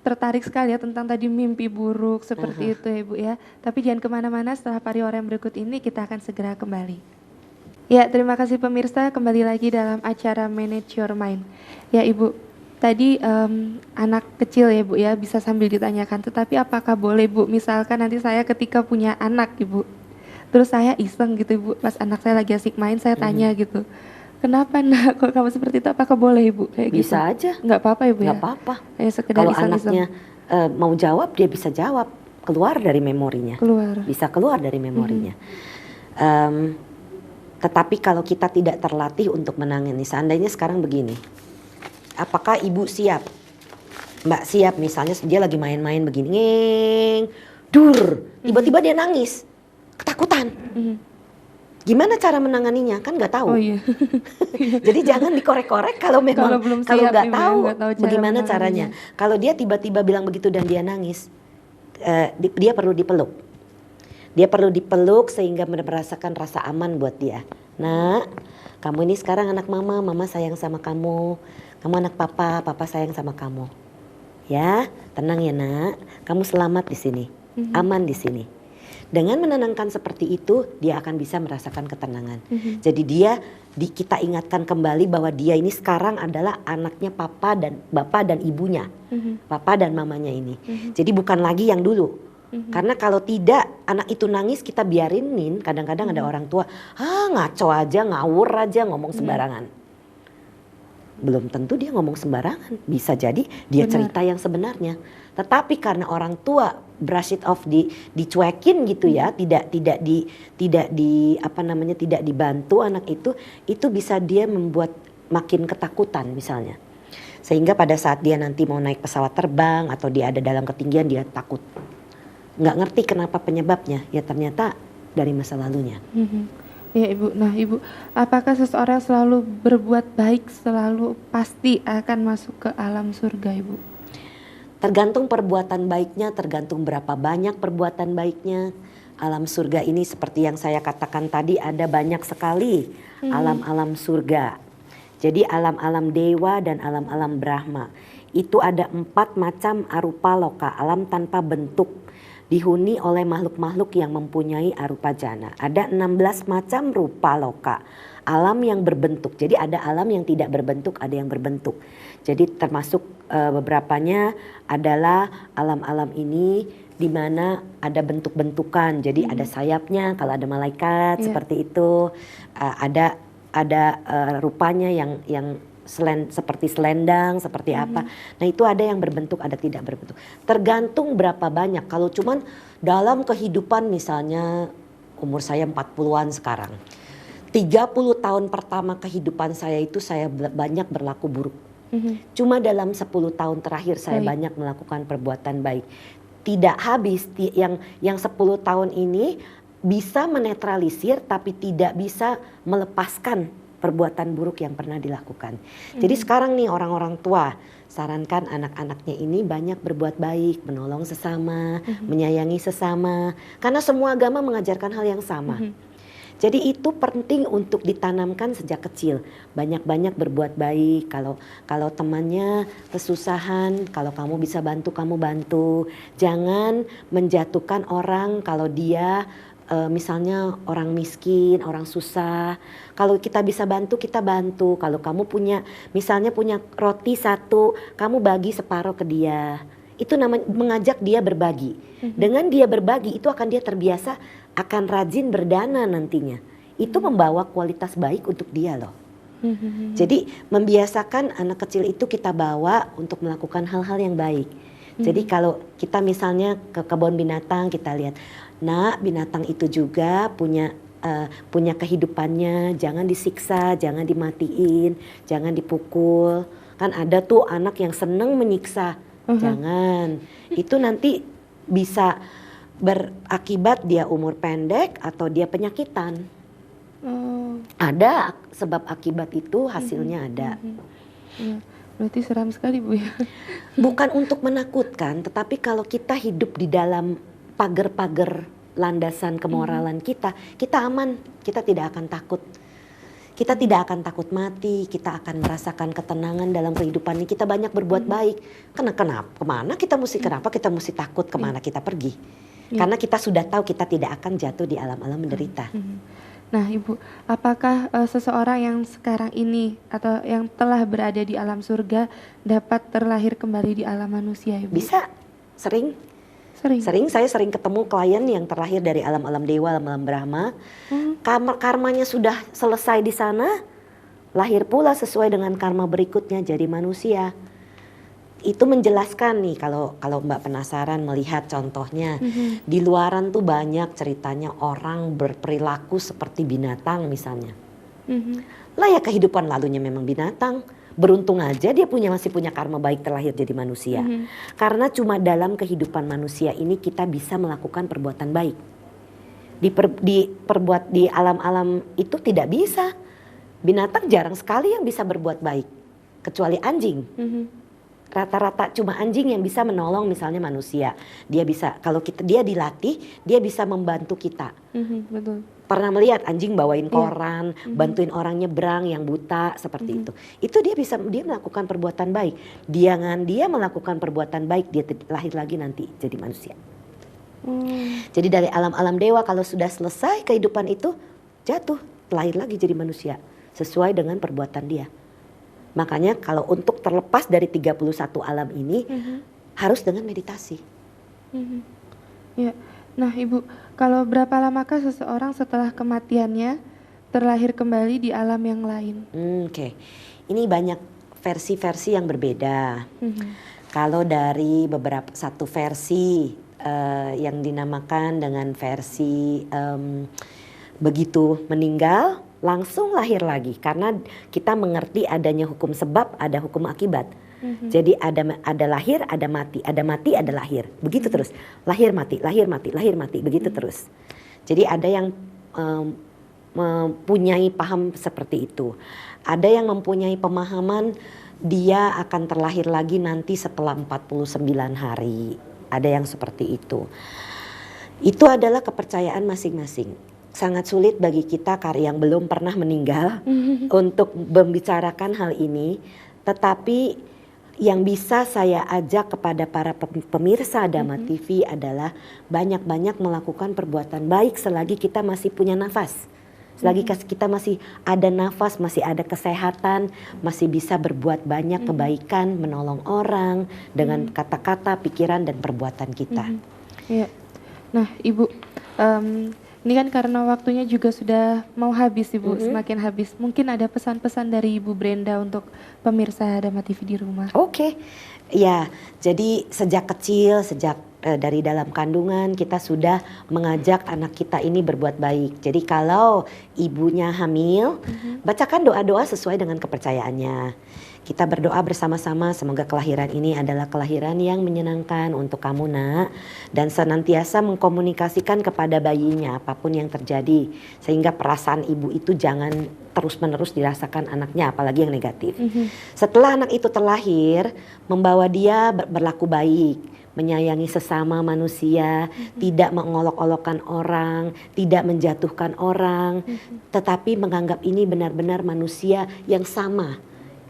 tertarik sekali ya tentang tadi mimpi buruk seperti itu ya Ibu ya. Tapi jangan kemana-mana, setelah pariwara yang berikut ini kita akan segera kembali. Ya, terima kasih pemirsa, kembali lagi dalam acara Manage Your Mind. Ya Ibu, tadi anak kecil ya Bu ya bisa sambil ditanyakan, tetapi apakah boleh Bu, misalkan nanti saya ketika punya anak Ibu, terus saya iseng gitu Ibu, pas anak saya lagi asik main saya tanya gitu, "Kenapa nak, kok kamu seperti itu?" Apakah boleh Ibu kayak gitu? Bisa aja. Nggak apa-apa Ibu ya? Nggak apa-apa. Kalau anaknya mau jawab, dia bisa jawab, keluar dari memorinya. Bisa keluar dari memorinya. Tetapi kalau kita tidak terlatih untuk menangani, seandainya sekarang begini, apakah Ibu siap? Mbak siap, misalnya dia lagi main-main begini, tiba-tiba dia nangis, ketakutan. Gimana cara menanganinya? Kan nggak tahu. Oh iya. Jadi jangan dikorek-korek kalau memang kalau nggak tahu bagaimana caranya. Kalau dia tiba-tiba bilang begitu dan dia nangis, dia perlu dipeluk. Dia perlu dipeluk sehingga merasakan rasa aman buat dia. "Nak, kamu ini sekarang anak mama, mama sayang sama kamu. Kamu anak papa, papa sayang sama kamu. Ya, tenang ya nak, kamu selamat di sini, aman di sini." Dengan menenangkan seperti itu, dia akan bisa merasakan ketenangan. Jadi kita ingatkan kembali bahwa dia ini sekarang adalah anaknya bapak dan ibunya, papa dan mamanya ini. Jadi bukan lagi yang dulu. Karena kalau tidak, anak itu nangis kita biarinin. Kadang-kadang ada orang tua, ngaco aja, ngawur aja, ngomong sembarangan. Belum tentu dia ngomong sembarangan, bisa jadi dia cerita yang sebenarnya. Tetapi karena orang tua brush it off, dicuekin gitu ya, tidak dibantu anak itu bisa dia membuat makin ketakutan misalnya. Sehingga pada saat dia nanti mau naik pesawat terbang atau dia ada dalam ketinggian, dia takut. Nggak ngerti kenapa penyebabnya, ya ternyata dari masa lalunya. Ya Ibu, nah Ibu, apakah seseorang selalu berbuat baik selalu pasti akan masuk ke alam surga Ibu? Tergantung perbuatan baiknya, tergantung berapa banyak perbuatan baiknya. Alam surga ini seperti yang saya katakan tadi, ada banyak sekali alam-alam surga. Jadi alam-alam dewa dan alam-alam Brahma. Itu ada 4 macam arupa loka, alam tanpa bentuk. Dihuni oleh makhluk-makhluk yang mempunyai arupa jana. Ada 16 macam rupa loka, alam yang berbentuk. Jadi ada alam yang tidak berbentuk, ada yang berbentuk. Jadi termasuk beberapanya adalah alam-alam ini di mana ada bentuk-bentukan. Jadi ada sayapnya kalau ada malaikat seperti itu. Ada rupanya yang seperti selendang, seperti apa. Nah itu ada yang berbentuk, ada tidak berbentuk. Tergantung berapa banyak. Kalau cuman dalam kehidupan misalnya umur saya 40-an sekarang. 30 tahun pertama kehidupan saya itu saya banyak berlaku buruk. Cuma dalam 10 tahun terakhir saya banyak melakukan perbuatan baik. Tidak habis, yang 10 tahun ini bisa menetralisir tapi tidak bisa melepaskan perbuatan buruk yang pernah dilakukan. Jadi sekarang nih orang-orang tua, sarankan anak-anaknya ini banyak berbuat baik, menolong sesama, menyayangi sesama. Karena semua agama mengajarkan hal yang sama. Jadi itu penting untuk ditanamkan sejak kecil. Banyak-banyak berbuat baik. Kalau temannya kesusahan, kalau kamu bisa bantu, kamu bantu. Jangan menjatuhkan orang kalau dia misalnya orang miskin, orang susah. Kalau kita bisa bantu, kita bantu. Kalau kamu misalnya punya roti 1, kamu bagi separuh ke dia. Itu namanya mengajak dia berbagi. Dengan dia berbagi itu akan dia terbiasa, akan rajin berdana nantinya. Itu membawa kualitas baik untuk dia loh. Jadi membiasakan anak kecil itu kita bawa untuk melakukan hal-hal yang baik. Jadi kalau kita misalnya ke kebun binatang, kita lihat, nah binatang itu juga punya kehidupannya, jangan disiksa, jangan dimatiin, jangan dipukul. Kan ada tuh anak yang seneng menyiksa. Jangan, itu nanti bisa berakibat dia umur pendek atau dia penyakitan. Ada sebab akibat itu, hasilnya ada. Berarti seram sekali Bu ya. Bukan untuk menakutkan, tetapi kalau kita hidup di dalam pagar-pagar landasan kemoralan kita aman, kita tidak akan takut. Kita tidak akan takut mati, kita akan merasakan ketenangan dalam kehidupan ini. Kita banyak berbuat baik. Kemana kita mesti takut, kemana kita pergi. Karena kita sudah tahu kita tidak akan jatuh di alam-alam menderita. Nah Ibu, apakah seseorang yang sekarang ini atau yang telah berada di alam surga dapat terlahir kembali di alam manusia Ibu? Bisa, sering saya sering ketemu klien yang terlahir dari alam-alam dewa, alam-alam Brahma. Karmanya sudah selesai di sana, lahir pula sesuai dengan karma berikutnya jadi manusia. Itu menjelaskan nih, kalau Mbak penasaran melihat contohnya, di luaran tuh banyak ceritanya orang berperilaku seperti binatang misalnya. Lah ya kehidupan lalunya memang binatang. Beruntung aja dia masih punya karma baik terlahir jadi manusia. Karena cuma dalam kehidupan manusia ini kita bisa melakukan perbuatan baik. Di alam-alam itu tidak bisa. Binatang jarang sekali yang bisa berbuat baik. Kecuali anjing. Rata-rata cuma anjing yang bisa menolong misalnya manusia. Dia bisa, kalau dia dilatih, dia bisa membantu kita. Betul. Pernah melihat anjing bawain koran, bantuin orang nyebrang yang buta seperti itu. Itu dia melakukan perbuatan baik. Dia melakukan perbuatan baik, dia lahir lagi nanti jadi manusia. Jadi dari alam-alam dewa kalau sudah selesai kehidupan itu jatuh, lahir lagi jadi manusia sesuai dengan perbuatan dia. Makanya kalau untuk terlepas dari 31 alam ini harus dengan meditasi. Ya. Nah Ibu, kalau berapa lamakah seseorang setelah kematiannya terlahir kembali di alam yang lain? Oke. Ini banyak versi-versi yang berbeda. Kalau dari satu versi yang dinamakan dengan versi begitu meninggal langsung lahir lagi, karena kita mengerti adanya hukum sebab, ada hukum akibat. Jadi ada lahir, ada mati, ada lahir. Begitu terus. Lahir mati, begitu terus. Jadi ada yang mempunyai paham seperti itu. Ada yang mempunyai pemahaman dia akan terlahir lagi nanti setelah 49 hari. Ada yang seperti itu. Itu adalah kepercayaan masing-masing. Sangat sulit bagi kita yang belum pernah meninggal untuk membicarakan hal ini. Tetapi yang bisa saya ajak kepada para pemirsa Dhamma TV adalah banyak-banyak melakukan perbuatan baik selagi kita masih punya nafas. Selagi kita masih ada nafas, masih ada kesehatan, masih bisa berbuat banyak kebaikan, menolong orang dengan kata-kata, pikiran dan perbuatan kita. Iya. Nah, Ibu, ini kan karena waktunya juga sudah mau habis, Ibu, semakin habis. Mungkin ada pesan-pesan dari Ibu Brenda untuk pemirsa Dama TV di rumah. Oke. Ya, jadi sejak kecil, sejak dari dalam kandungan kita sudah mengajak anak kita ini berbuat baik. Jadi kalau ibunya hamil, bacakan doa-doa sesuai dengan kepercayaannya. Kita berdoa bersama-sama semoga kelahiran ini adalah kelahiran yang menyenangkan untuk kamu, Nak, dan senantiasa mengkomunikasikan kepada bayinya apapun yang terjadi sehingga perasaan ibu itu jangan terus-menerus dirasakan anaknya, apalagi yang negatif. Setelah anak itu terlahir, membawa dia berlaku baik, menyayangi sesama manusia, tidak mengolok-olokkan orang, tidak menjatuhkan orang, tetapi menganggap ini benar-benar manusia yang sama.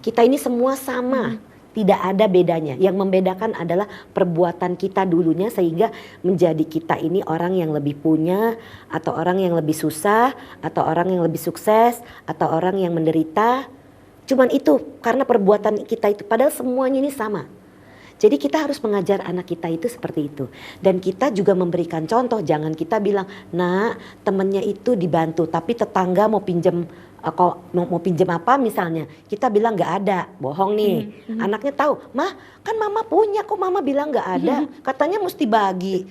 Kita ini semua sama, tidak ada bedanya. Yang membedakan adalah perbuatan kita dulunya sehingga menjadi kita ini orang yang lebih punya, atau orang yang lebih susah, atau orang yang lebih sukses, atau orang yang menderita. Cuman itu, karena perbuatan kita itu, padahal semuanya ini sama. Jadi kita harus mengajar anak kita itu seperti itu. Dan kita juga memberikan contoh, jangan kita bilang, nah temennya itu dibantu, tapi tetangga mau pinjam, kalau mau pinjam apa misalnya, kita bilang nggak ada, bohong nih. Anaknya tahu, mah kan mama punya, kok mama bilang nggak ada, katanya mesti bagi.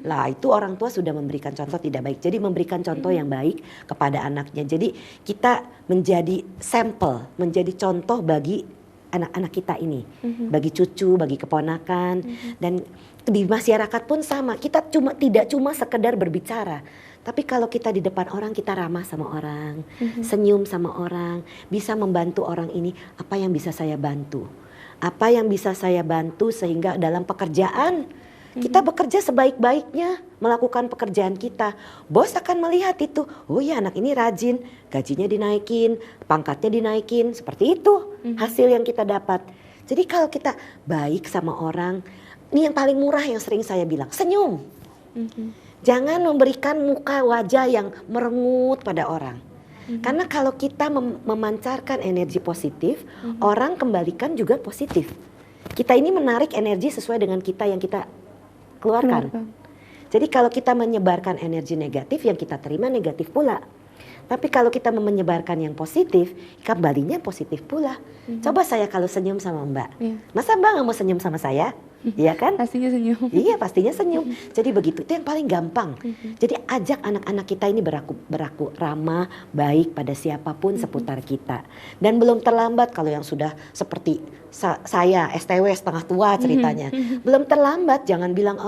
Lah itu orang tua sudah memberikan contoh tidak baik. Jadi memberikan contoh yang baik kepada anaknya. Jadi kita menjadi sampel, menjadi contoh bagi anak-anak kita ini, bagi cucu, bagi keponakan, dan di masyarakat pun sama. Kita tidak cuma sekedar berbicara, tapi kalau kita di depan orang kita ramah sama orang, senyum sama orang, bisa membantu orang ini. Apa yang bisa saya bantu? Apa yang bisa saya bantu sehingga dalam pekerjaan kita bekerja sebaik-baiknya, melakukan pekerjaan kita. Bos akan melihat itu, oh ya anak ini rajin, gajinya dinaikin, pangkatnya dinaikin, seperti itu hasil yang kita dapat. Jadi kalau kita baik sama orang, ini yang paling murah yang sering saya bilang, senyum. Jangan memberikan muka wajah yang merengut pada orang. Karena kalau kita memancarkan energi positif, orang kembalikan juga positif. Kita ini menarik energi sesuai dengan kita yang kita keluarkan. Jadi kalau kita menyebarkan energi negatif, yang kita terima negatif pula. Tapi kalau kita menyebarkan yang positif, kembalinya positif pula. Coba saya kalau senyum sama Mbak, masa Mbak nggak mau senyum sama saya? Iya kan? Pastinya senyum. Iya, pastinya senyum. Jadi begitu, itu yang paling gampang. Jadi ajak anak-anak kita ini berlaku ramah, baik pada siapapun seputar kita. Dan belum terlambat kalau yang sudah seperti saya STW setengah tua ceritanya. Belum terlambat, jangan bilang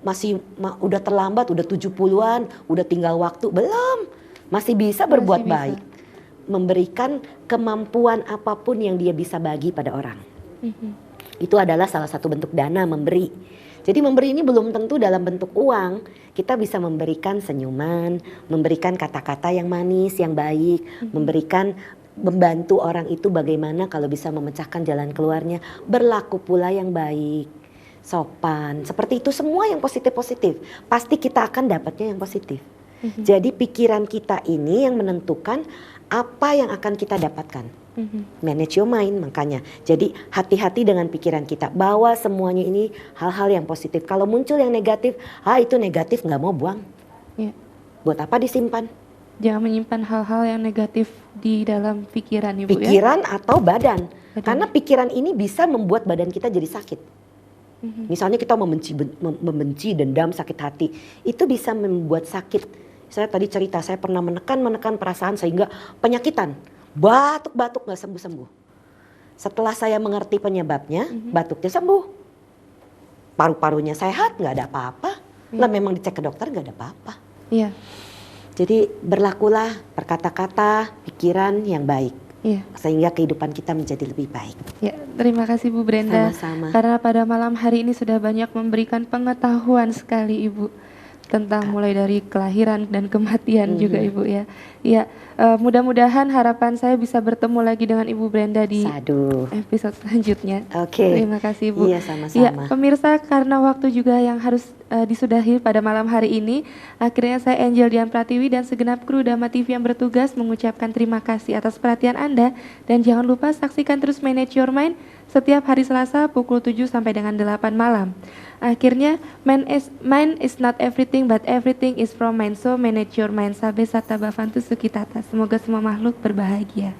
udah terlambat, udah 70-an, udah tinggal waktu. Belum, masih bisa berbuat baik. Memberikan kemampuan apapun yang dia bisa bagi pada orang. Itu adalah salah satu bentuk dana, memberi. Jadi memberi ini belum tentu dalam bentuk uang. Kita bisa memberikan senyuman, memberikan kata-kata yang manis, yang baik, membantu orang itu bagaimana kalau bisa memecahkan jalan keluarnya, berlaku pula yang baik, sopan. Seperti itu semua yang positif-positif. Pasti kita akan dapatnya yang positif. Jadi pikiran kita ini yang menentukan apa yang akan kita dapatkan. Manage your mind, makanya. Jadi hati-hati dengan pikiran kita. Bawa semuanya ini hal-hal yang positif. Kalau muncul yang negatif, itu negatif, nggak mau buang. Buat apa disimpan? Jangan menyimpan hal-hal yang negatif di dalam pikiran, Ibu. Pikiran atau badan. Karena pikiran ini bisa membuat badan kita jadi sakit. Misalnya kita membenci, dendam, sakit hati. Itu bisa membuat sakit. Saya tadi cerita, saya pernah menekan perasaan sehingga penyakitan. Batuk-batuk gak sembuh-sembuh. Setelah saya mengerti penyebabnya, batuknya sembuh. Paru-parunya sehat, gak ada apa-apa. Lah memang dicek ke dokter gak ada apa-apa. Iya. Jadi berlakulah berkata-kata, pikiran yang baik. Iya. Sehingga kehidupan kita menjadi lebih baik. Ya, terima kasih Bu Brenda. Sama-sama. Karena pada malam hari ini sudah banyak memberikan pengetahuan sekali Ibu. Tentang mulai dari kelahiran dan kematian juga Ibu ya. Ya, mudah-mudahan harapan saya bisa bertemu lagi dengan Ibu Brenda di episode selanjutnya. Oke. Terima kasih Ibu. Iya, sama-sama. Ya, pemirsa, karena waktu juga yang harus disudahi pada malam hari ini, akhirnya saya Angel Dian Pratiwi dan segenap kru Dama TV yang bertugas mengucapkan terima kasih atas perhatian Anda, dan jangan lupa saksikan terus Manage Your Mind setiap hari Selasa pukul 7 sampai dengan 8 malam. Akhirnya, mind is not everything but everything is from mind. So manage your mind. Sabe Sata Bhavantu Sukhitata. Semoga semua makhluk berbahagia.